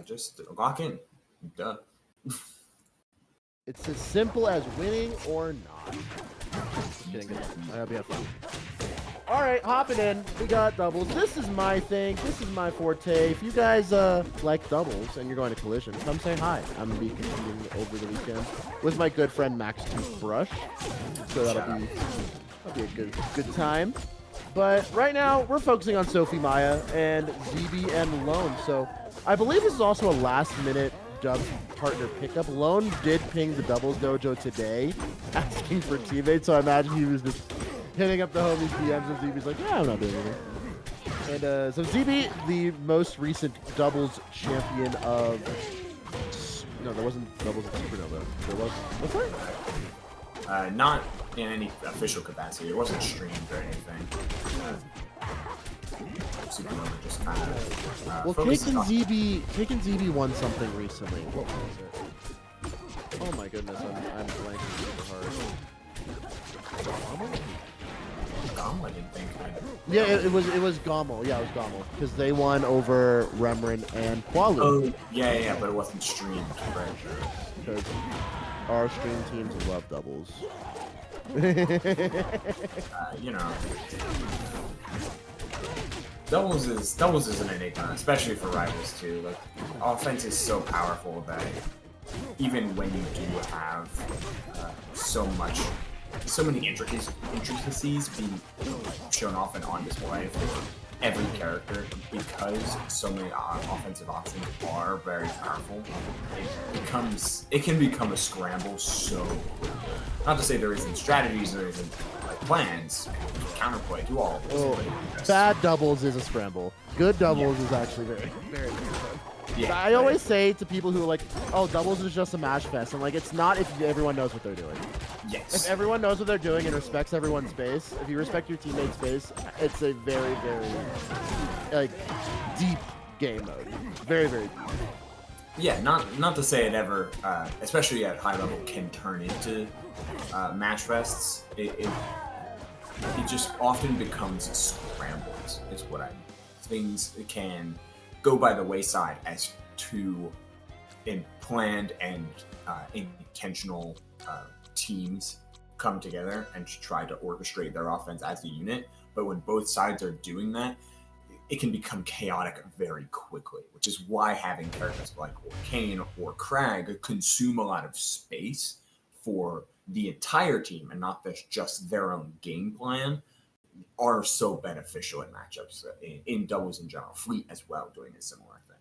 Just lock in. Duh. It's as simple as winning or not. Just kidding. That'll be fun. All right, hopping in. We got doubles. This is my thing. This is my forte. If you guys like doubles and you're going to Collision, come say hi. I'm gonna be competing over the weekend with my good friend Max Toothbrush. So that'll be a good time. But right now we're focusing on Sophie Maya and ZeeBee and Lone. So I believe this is also a last-minute dub partner pickup. Lone did ping the doubles dojo today, asking for teammates. So I imagine he was just hitting up the homies DMs, and ZeeBee's like, yeah, I'm not doing anything. And so ZeeBee, the most recent doubles champion of... No, there wasn't doubles at Supernova. There was... What's that? Not in any official capacity. It wasn't streamed or anything. Supernova just kind of... well, Taken ZeeBee won something recently. What was it? Oh my goodness, I'm blanking super hard. Gommel, I didn't think. Yeah, it was Gommel. Yeah, it was Gommel. Because they won over Remrin and Qualu. Oh, yeah, but it wasn't streamed, right? Because our stream teams love doubles. You know. Doubles is an enigma, especially for rivals too. Like, offense is so powerful that even when you do have so many intricacies being shown off and on display for every character, because so many offensive options are very powerful, it can become a scramble so quickly. Not to say there isn't strategies, there isn't like plans, counterplay to all of this. Oh, bad doubles is a scramble. Good doubles is actually very, very fun. Yeah, I always say to people who are like, oh, doubles is just a match fest. And like, it's not if everyone knows what they're doing. Yes. If everyone knows what they're doing and respects everyone's space, if you respect your teammate's space, it's a very, very, like, deep game mode. Very, very deep. Yeah, not to say it ever, especially at high level, can turn into match fests. It just often becomes scrambles, is what I mean. Things can go by the wayside as two planned and intentional teams come together and try to orchestrate their offense as a unit. But when both sides are doing that, it can become chaotic very quickly, which is why having characters like Orcane or Crag consume a lot of space for the entire team and not just their own game plan are so beneficial in matchups in doubles in general. Fleet as well doing a similar thing.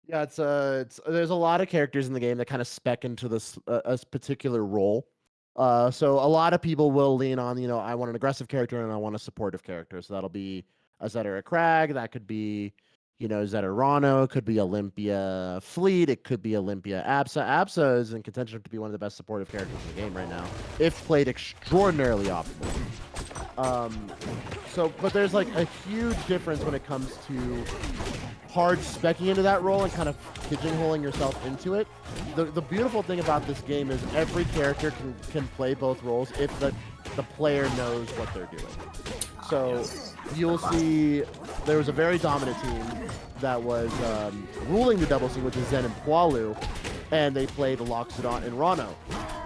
Yeah, it's there's a lot of characters in the game that kind of spec into this a particular role. So a lot of people will lean on, I want an aggressive character and I want a supportive character. So that'll be a Zed or a Crag. That could be, Zed or Rano. It could be Olympia Fleet. It could be Olympia Absa. Absa is in contention to be one of the best supportive characters in the game right now, if played extraordinarily optimally. But there's like a huge difference when it comes to hard specking into that role and kind of pigeonholing yourself into it. The beautiful thing about this game is every character can play both roles if the player knows what they're doing. So you'll see there was a very dominant team that was ruling the double scene, which is Zen and Qualu, and they played Loxodon and Rano.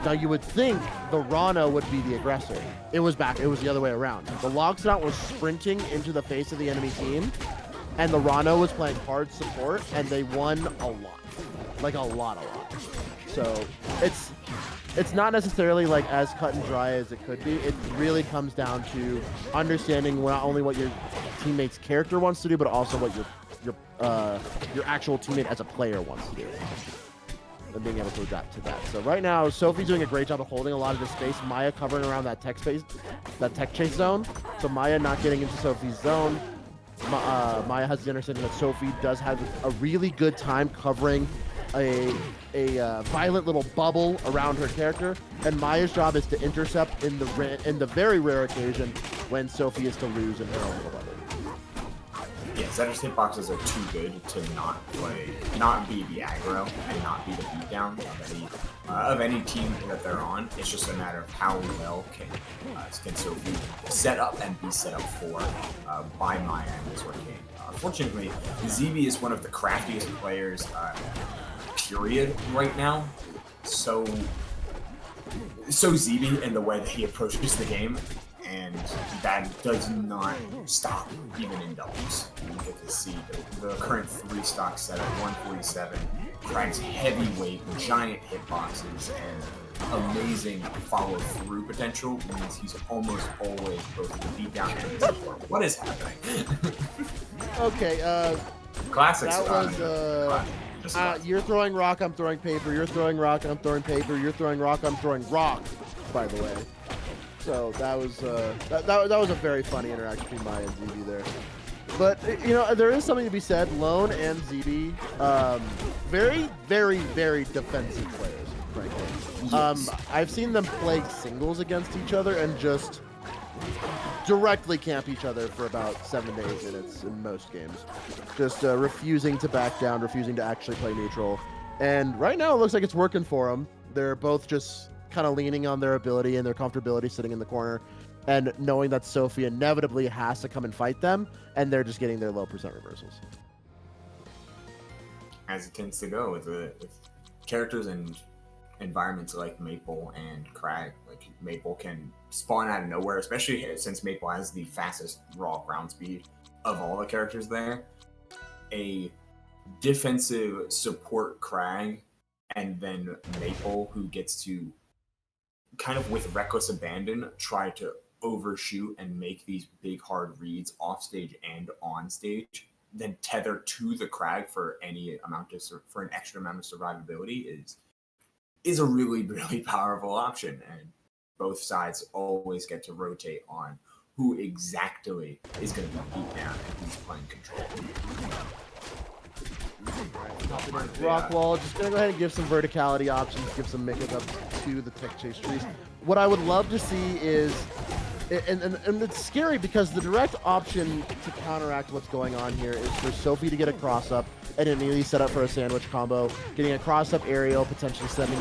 Now you would think the Rano would be the aggressor. It was the other way around. The Loxodon was sprinting into the face of the enemy team, and the Rano was playing hard support, and they won a lot. Like a lot. So it's not necessarily like as cut and dry as it could be. It really comes down to understanding not only what your teammate's character wants to do, but also what your actual teammate as a player wants to do, and being able to adapt to that. So right now, Sophie's doing a great job of holding a lot of the space. Maya covering around that tech chase zone. So Maya not getting into Sophie's zone. Maya has the understanding that Sophie does have a really good time covering a violent little bubble around her character, and Maya's job is to intercept in the very rare occasion when Sophie is to lose in her own little bubble. Yeah, Zetter's hitboxes are too good to not be the aggro and not be the beatdown of any team that they're on. It's just a matter of how well can Sophie set up and be set up for by Maya and this Arcane. Fortunately, ZeeBee is one of the craftiest players, period, right now. So ZeeBee in the way that he approaches the game, and that does not stop even in doubles. You get to see the current 3-stock set at 147, Krag's heavyweight, giant hitboxes, and amazing follow-through potential means he's almost always both the beatdown and the support. What is happening? Okay, Classics. That was, you're throwing rock, I'm throwing paper, you're throwing rock, I'm throwing paper, you're throwing rock, I'm throwing rock, by the way. So that was that was a very funny interaction between Maya and ZeeBee there. But you know, there is something to be said. Lone and ZeeBee, very, very, very defensive players, frankly. Yes. I've seen them play singles against each other and just directly camp each other for about 7 to 8 minutes in most games. Just refusing to back down, refusing to actually play neutral. And right now it looks like it's working for them. They're both just kind of leaning on their ability and their comfortability sitting in the corner and knowing that Sophie inevitably has to come and fight them, and they're just getting their low percent reversals. As it tends to go with characters and environments like Maple and Krag. Like, Maple can spawn out of nowhere, especially since Maple has the fastest raw ground speed of all the characters there. A defensive support Krag, and then Maple, who gets to kind of with reckless abandon try to overshoot and make these big hard reads off stage and on stage, then tether to the Krag for any amount of for an extra amount of survivability is a really, really powerful option. And both sides always get to rotate on who exactly is going to be beat down and who's playing control. Rock wall, just gonna go ahead and give some verticality options, give some make up to the tech chase trees. What I would love to see is, and it's scary because the direct option to counteract what's going on here is for Sophie to get a cross up and immediately set up for a sandwich combo, getting a cross up aerial, potentially sending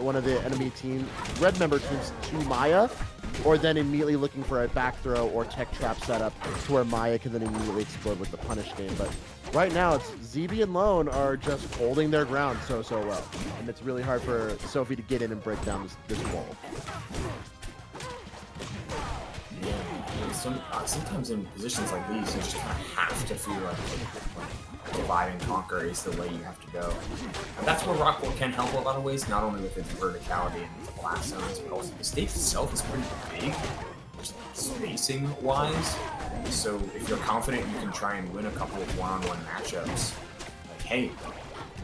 one of the enemy team, red member teams to Maya, or then immediately looking for a back throw or tech trap setup to where Maya can then immediately explode with the punish game. But right now, it's ZeeBee and Lone are just holding their ground so well, and it's really hard for Sophie to get in and break down this wall. Sometimes in positions like these, you just kind of have to feel like divide and conquer is the way you have to go. And that's where Rockwell can help a lot of ways, not only with its verticality and its blast zones, but also the stage itself is pretty big, just spacing-wise. So if you're confident you can try and win a couple of one-on-one matchups, like, hey,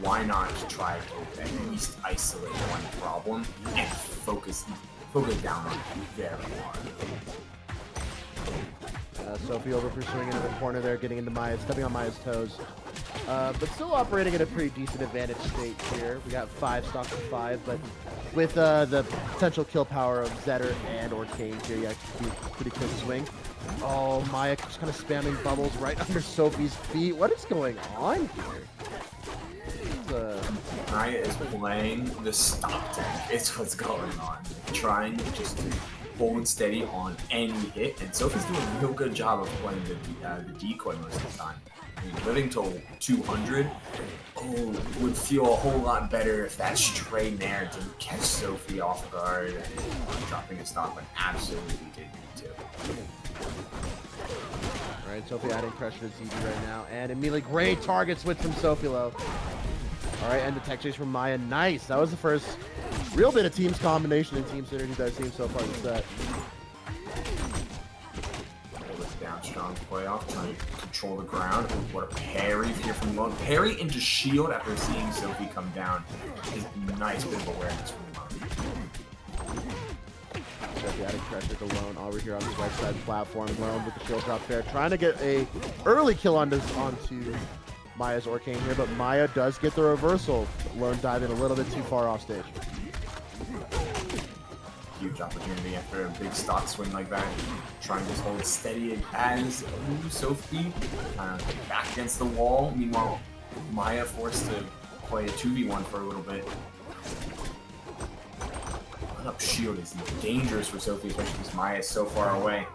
why not try to at least isolate one problem and focus down on it very hard. Sophie over pursuing into the corner there, getting into stepping on Maya's toes. But still operating at a pretty decent advantage state here. We got 5 stocks of 5, but with the potential kill power of Zetter and or Kane here, you actually do a pretty quick swing. Oh, Maya just kind of spamming bubbles right under Sophie's feet. What is going on here? Maya is playing the stop tank. It's what's going on. Trying to just hold steady on any hit, and Sophie's doing a real good job of playing the decoy most of the time. I mean, living till 200 would feel a whole lot better if that stray nair didn't catch Sophie off guard and dropping a stop, but absolutely didn't need to. Alright, Sophie adding pressure to ZeeBee right now, and immediately great target switch from Sophilo. Alright, and the tech chase from Maya. Nice! That was the first real bit of teams combination and team synergy that I've seen so far in the set. Down strong playoff, trying to control the ground. What a parry here from Lone. Parry into shield after seeing Sophie come down is a nice bit of awareness from Lone. Sophie adding pressure to Lone over here on this right side platform. Lone with the shield drop there, trying to get a early kill onto Maya's Arcane here, but Maya does get the reversal. Lone diving a little bit too far off stage. huge opportunity after a big stock swing like that. Trying to hold steady as Sophie back against the wall. Meanwhile, Maya forced to play a 2v1 for a little bit. Up shield is dangerous for Sophie, especially because Maya is so far away.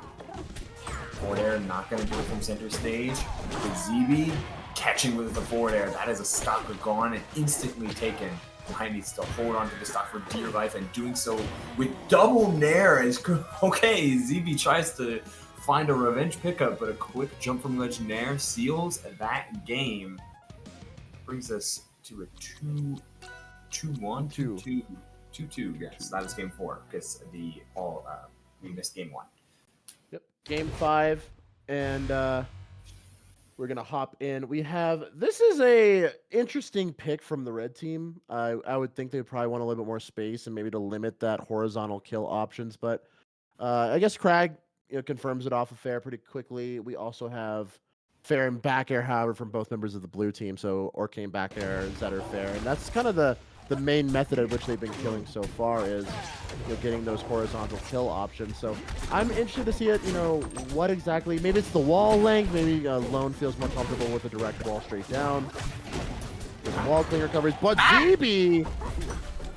Forward air not going to do it from center stage. With ZeeBee catching with the forward air. That is a stock gone and instantly taken. Maya needs to hold on to the stock for dear life, and doing so with double nair is okay. ZeeBee tries to find a revenge pickup, but a quick jump from ledge nair seals that game. Brings us to a 2-2, yes. That is game 4 because we missed game 1. Yep, game 5, and we're gonna hop in. This is a interesting pick from the red team. I would think they would probably want a little bit more space and maybe to limit that horizontal kill options, but I guess Crag confirms it off of Fair pretty quickly. We also have Fair and back air, however, from both members of the blue team. So Orcane back air, Zetter Fair, and that's kind of the main method at which they've been killing so far is getting those horizontal kill options. So I'm interested to see it, what exactly, maybe it's the wall length, maybe Lone feels more comfortable with a direct wall straight down. With wall clean recoveries, but ZeeBee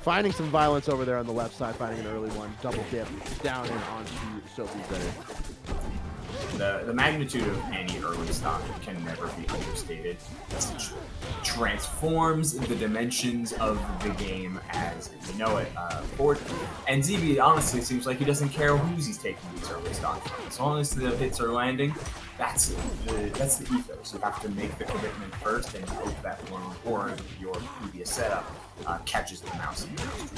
finding some violence over there on the left side, finding an early one, double dip down and onto Sophie Zetter. The magnitude of any early stock can never be understated. It transforms the dimensions of the game as we know it forward. And ZeeBee honestly seems like he doesn't care who's he's taking these early stocks from. As long as the hits are landing, that's the ethos. You have to make the commitment first and hope that one or your previous setup catches the mouse in the mouse.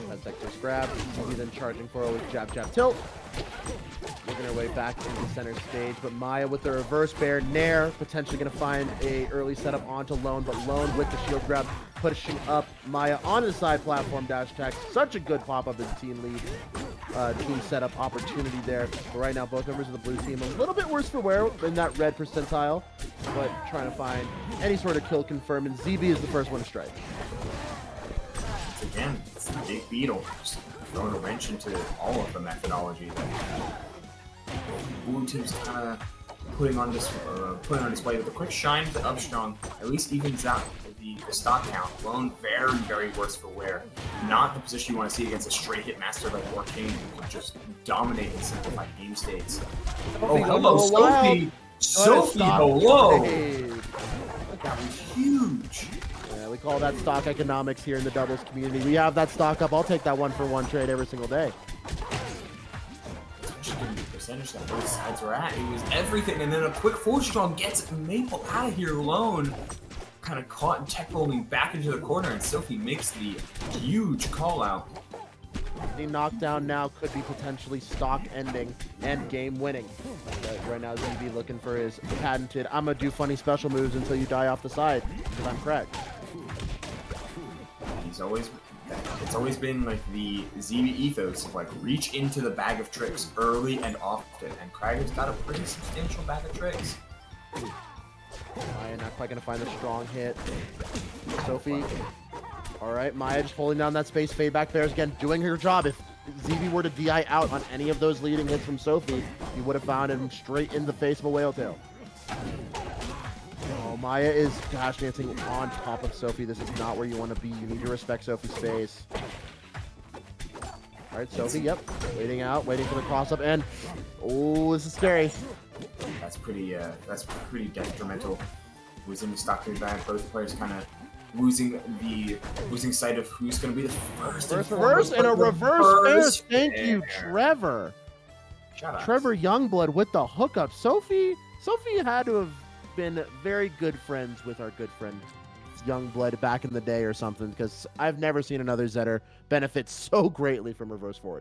That's Hector's grab. ZeeBee then charging forward with jab, jab, tilt. Working her way back into center stage, but Maya with the reverse bear nair, potentially going to find a early setup onto Lone, but Lone with the shield grab, pushing up Maya onto the side platform dash attack. Such a good pop-up as team lead, team setup opportunity there. But right now, both members of the blue team a little bit worse for wear in that red percentile, but trying to find any sort of kill confirm, and ZeeBee is the first one to strike. Again, it's the big beetle, just throwing a wrench into all of the methodology that blue team's kind of putting on display with a quick shine to Upstrong. At least evens out the stock count. Lone very, very worse for wear. Not the position you want to see against a straight hit master like Orcane who can just dominate and simplify game states. Oh, hello, Sophie! Sophie, hello! That was huge. We call that stock economics here in the doubles community. We have that stock up. I'll take that 1-for-1 trade every single day. Especially given the percentage that both sides were at. It was everything, and then a quick 4-strong gets Maple out of here alone. Kind of caught and tech rolling back into the corner, and Sophie makes the huge call out. The knockdown now could be potentially stock ending and game winning. But right now, ZeeBee looking for his patented, I'm going to do funny special moves until you die off the side, because I'm correct. It's always been like the ZeeBee ethos of like reach into the bag of tricks early and often, and Krager's got a pretty substantial bag of tricks. Maya not quite gonna find the strong hit. Sophie, all right, Maya just holding down that space. Fade back bears again, doing her job. If ZeeBee were to DI out on any of those leading hits from Sophie, you would have found him straight in the face of a whale tail. Maya is dash dancing on top of Sophie. This is not where you want to be. You need to respect Sophie's space. All right, Sophie, yep. Waiting out, waiting for the cross-up, and oh, this is scary. That's pretty detrimental. Losing the stock pretty bad. Both players kind of losing sight of who's going to be the first. Reverse and a reverse fair. Thank you, Trevor. Trevor Youngblood with the hookup. Sophie had to have been very good friends with our good friend Youngblood back in the day or something, because I've never seen another Zetter benefit so greatly from reverse forward.